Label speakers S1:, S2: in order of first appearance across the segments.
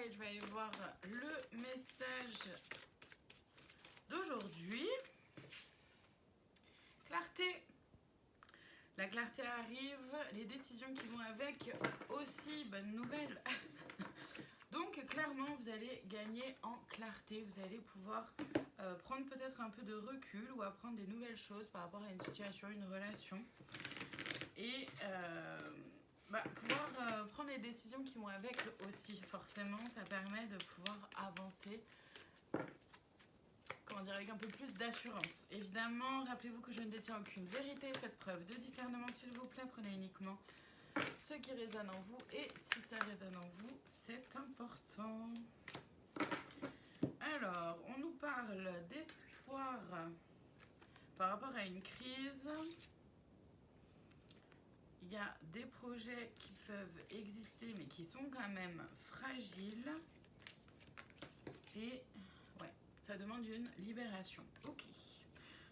S1: pareil, je vais aller voir le message d'aujourd'hui. Clarté. La clarté arrive, les décisions qui vont avec aussi, bonne nouvelle. Donc clairement, vous allez gagner en clarté, vous allez pouvoir prendre peut-être un peu de recul ou apprendre des nouvelles choses par rapport à une situation, une relation. Et pouvoir prendre les décisions qui vont avec aussi, forcément, ça permet de pouvoir avancer. Comment dire, avec un peu plus d'assurance. Évidemment, rappelez-vous que je ne détiens aucune vérité. Faites preuve de discernement, s'il vous plaît. Prenez uniquement ce qui résonne en vous. Et si ça résonne en vous, c'est important. Alors, on nous parle d'espoir par rapport à une crise. Il y a des projets qui peuvent exister, mais qui sont quand même fragiles. Et ouais. Ça demande une libération. Ok.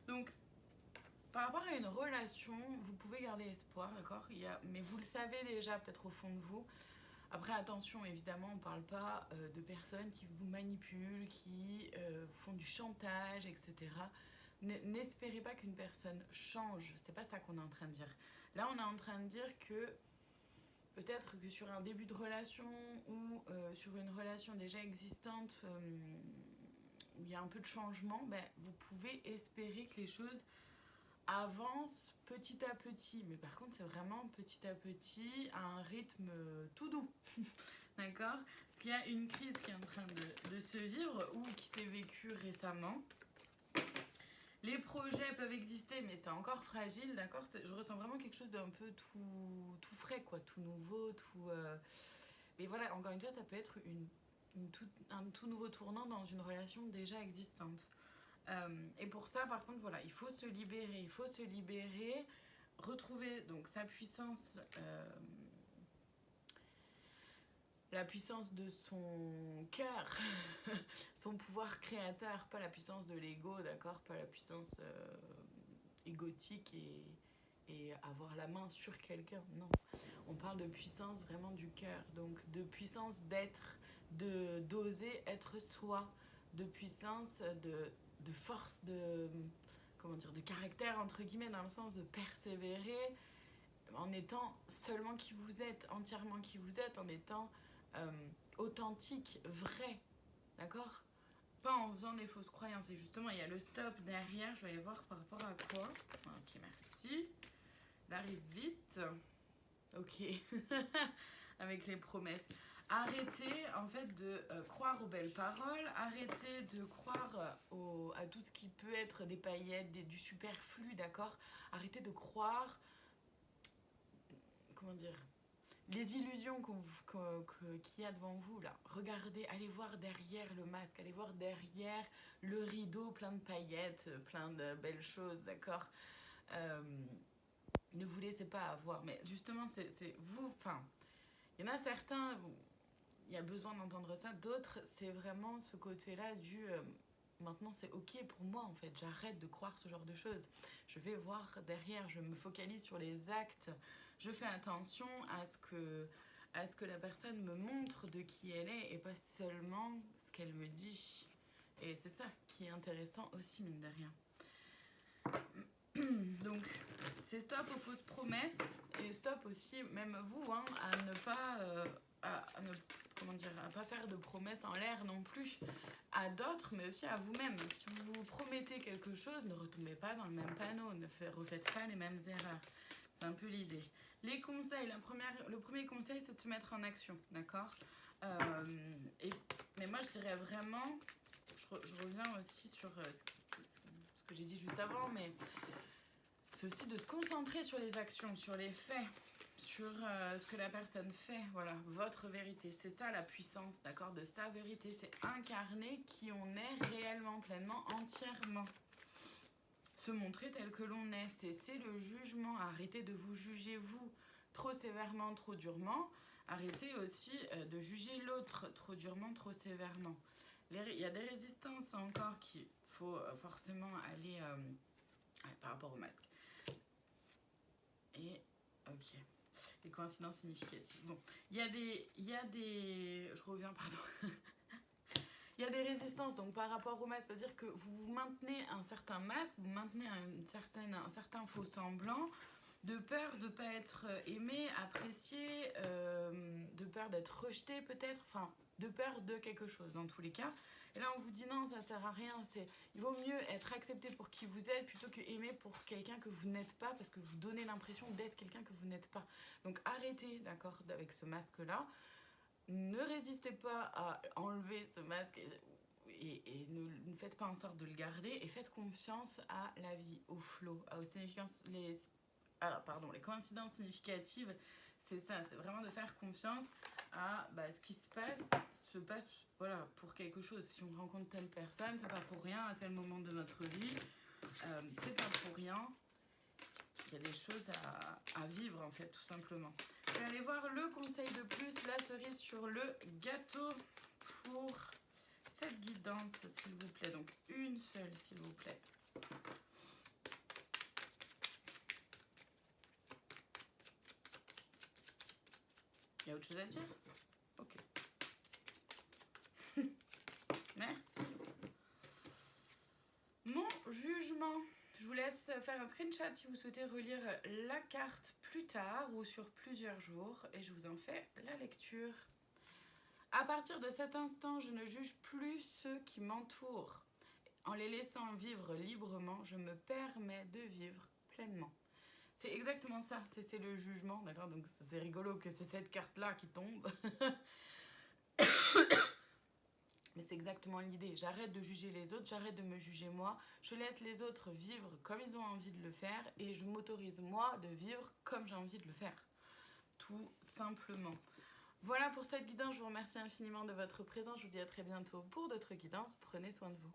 S1: Donc, par rapport à une relation, vous pouvez garder espoir, d'accord ? Mais vous le savez déjà, peut-être au fond de vous. Après, attention, évidemment, on ne parle pas de personnes qui vous manipulent, qui font du chantage, etc. N'espérez pas qu'une personne change. C'est pas ça qu'on est en train de dire. Là, on est en train de dire que peut-être que sur un début de relation ou sur une relation déjà existante, où il y a un peu de changement, vous pouvez espérer que les choses avancent petit à petit. Mais par contre, c'est vraiment petit à petit, à un rythme tout doux. D'accord ? Parce qu'il y a une crise qui est en train de se vivre ou qui s'est vécue récemment. Les projets peuvent exister, mais c'est encore fragile, d'accord ? Je ressens vraiment quelque chose d'un peu tout frais, quoi, tout nouveau, tout... Mais voilà, encore une fois, ça peut être un tout nouveau tournant dans une relation déjà existante. Et pour ça, par contre, voilà, il faut se libérer, retrouver donc sa puissance, la puissance de son cœur, son pouvoir créateur, pas la puissance de l'ego, d'accord, pas la puissance égotique et avoir la main sur quelqu'un, non. On parle de puissance vraiment du cœur, donc de puissance d'être, d'oser être soi, de puissance de force, comment dire, de caractère entre guillemets, dans le sens de persévérer en étant seulement qui vous êtes, entièrement qui vous êtes, en étant authentique, vrai, d'accord ? Pas en faisant des fausses croyances. Et justement, il y a le stop derrière, je vais aller voir par rapport à quoi. Ok, merci. Il arrive vite. Ok. Avec les promesses. Arrêtez en fait de croire aux belles paroles, arrêtez de croire à tout ce qui peut être des paillettes, du superflu, d'accord ? Arrêtez de croire, comment dire, les illusions qu'il y a devant vous là. Regardez, allez voir derrière le masque, allez voir derrière le rideau plein de paillettes, plein de belles choses, d'accord ? Ne vous laissez pas avoir, mais justement c'est vous, enfin, il y en a certains, il y a besoin d'entendre ça, d'autres c'est vraiment ce côté-là du maintenant c'est ok pour moi en fait, j'arrête de croire ce genre de choses, je vais voir derrière, je me focalise sur les actes, je fais attention à ce que la personne me montre de qui elle est et pas seulement ce qu'elle me dit. Et c'est ça qui est intéressant aussi, mine de rien. Donc, c'est stop aux fausses promesses et stop aussi, même vous, hein, à ne pas, à pas faire de promesses en l'air non plus à d'autres, mais aussi à vous-même. Si vous vous promettez quelque chose, ne retombez pas dans le même panneau, ne refaites pas les mêmes erreurs. C'est un peu l'idée. Les conseils, le premier conseil, c'est de se mettre en action, d'accord ? Mais moi, je dirais vraiment, je reviens aussi sur ce que j'ai dit juste avant, mais c'est aussi de se concentrer sur les actions, sur les faits, sur ce que la personne fait, voilà, votre vérité. C'est ça la puissance, d'accord, de sa vérité. C'est incarner qui on est réellement, pleinement, entièrement. Se montrer tel que l'on est, cesser le jugement, arrêtez de vous juger vous trop sévèrement, trop durement. Arrêtez aussi de juger l'autre trop durement, trop sévèrement. Il y a des résistances encore qu'il faut forcément aller par rapport au masque. Et ok, des coïncidences significatives. Bon, il y a des, je reviens pardon. Il y a des résistances donc par rapport au masque, c'est-à-dire que vous maintenez un certain masque, vous maintenez un certain faux semblant, de peur de ne pas être aimé, apprécié, de peur d'être rejeté peut-être, enfin de peur de quelque chose dans tous les cas. Et là on vous dit non, ça ne sert à rien, il vaut mieux être accepté pour qui vous êtes plutôt que aimé pour quelqu'un que vous n'êtes pas, parce que vous donnez l'impression d'être quelqu'un que vous n'êtes pas. Donc arrêtez, d'accord, avec ce masque-là. Ne résistez pas à enlever ce masque et ne faites pas en sorte de le garder et faites confiance à la vie, au flow, aux significances, les coïncidences significatives. C'est ça, c'est vraiment de faire confiance à ce qui se passe voilà, pour quelque chose. Si on rencontre telle personne, c'est pas pour rien à tel moment de notre vie, c'est pas pour rien. Il y a des choses à vivre en fait, tout simplement. Je vais aller voir le conseil de plus, la cerise sur le gâteau pour cette guidance, s'il vous plaît. Donc une seule, s'il vous plaît. Il y a autre chose à dire? Ok. Merci. Mon jugement. Je vous laisse faire un screenshot si vous souhaitez relire la carte plus tard ou sur plusieurs jours et je vous en fais la lecture. À partir de cet instant, je ne juge plus ceux qui m'entourent. En les laissant vivre librement, je me permets de vivre pleinement. C'est exactement ça, c'est le jugement, d'accord? Donc c'est rigolo que c'est cette carte-là qui tombe. Mais c'est exactement l'idée. J'arrête de juger les autres, j'arrête de me juger moi. Je laisse les autres vivre comme ils ont envie de le faire et je m'autorise moi de vivre comme j'ai envie de le faire. Tout simplement. Voilà pour cette guidance. Je vous remercie infiniment de votre présence. Je vous dis à très bientôt pour d'autres guidances. Prenez soin de vous.